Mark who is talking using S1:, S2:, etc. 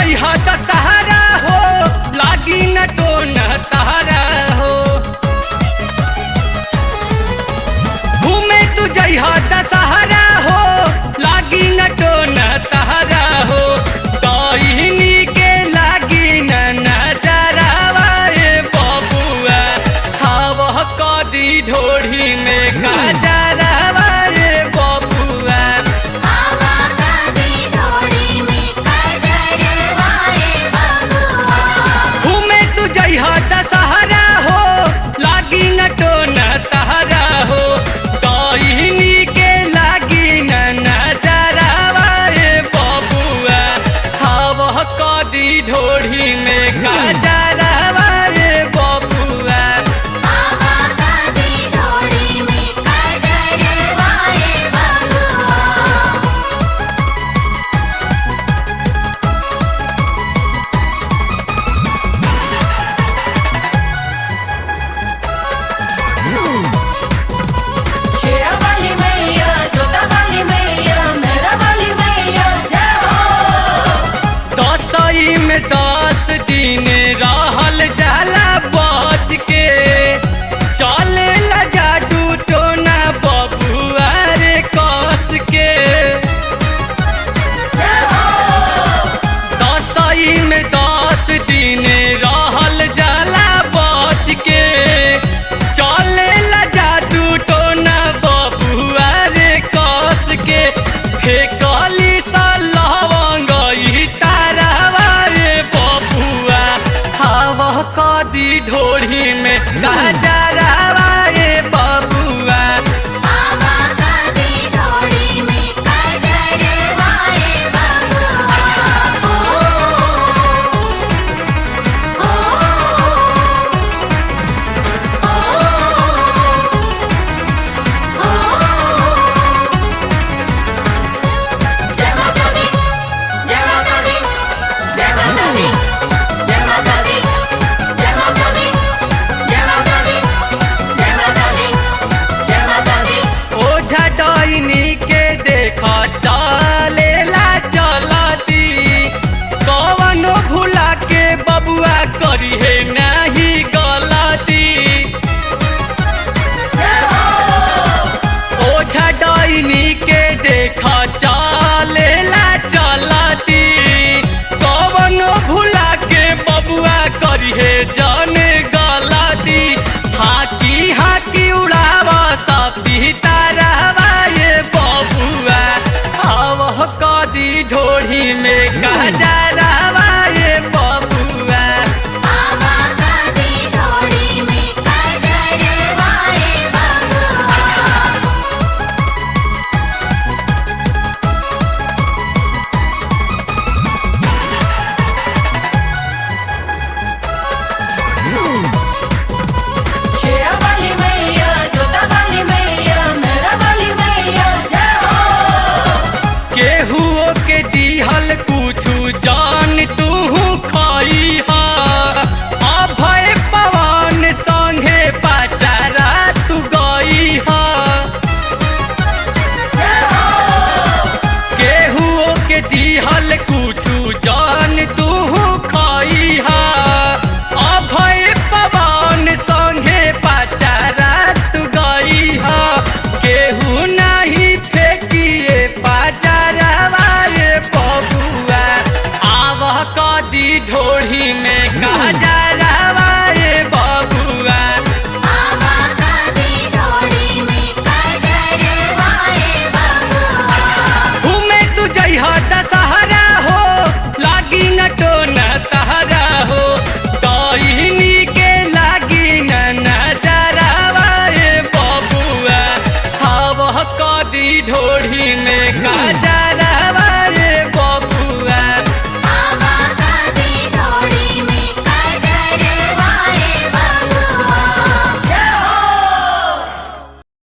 S1: जइहा दशहरा हो लागी न टोन तहरा हो। घूमे तू जइहा दशहरा हो लागी न टोन तहरा हो। दहिनी के लागी न नजरवा ए बबुआ हवा कदी ढोढ़ी में गजरवा ए बबुआ। घूमे तू जइहा दशहरा हो लागी न टोन तहरा हो। दहिनी के लागी न नजरवा ए बबुआ हवा कदी ढोढ़ी में गजरवा ए बबुआ। दसई में 10 दिन रहल जाला बच के चले ला जादू टोना बबुआ रे कस के। दसई में 10 दिन रहल जाला बच के चले ला जादू टोना बबुआ रे कस के। फेकली सा लवंगई तारावा रे बबुआ हवा कदी ढोढ़ी में गजरवा रे बबुआ। ओझा डैनी के देखा चलेला चलती कवनो भूला के बबुआ करी है नहीं गलती। ओझा डैनी के देखा चलेला चलती कवनो भूला के बबुआ करी है जन गलती। हाकी हाकी उड़ावा सपी तारावा ये बबुआ हवा कदी ढोढ़ी में गजरवा ये बबुआ। केहुओ के दिहल कुछु जान तू खाई हा अभय पवन संगे पचारा तू गई हा। केहुओ के दिहल कुछु जान तू खाई हा अभय पवन संगे पचारा तू गई हा। केहू नहीं फेंकिए पचारवा ये बबुआ आवा कदी ढोढ़ी में गजरवा।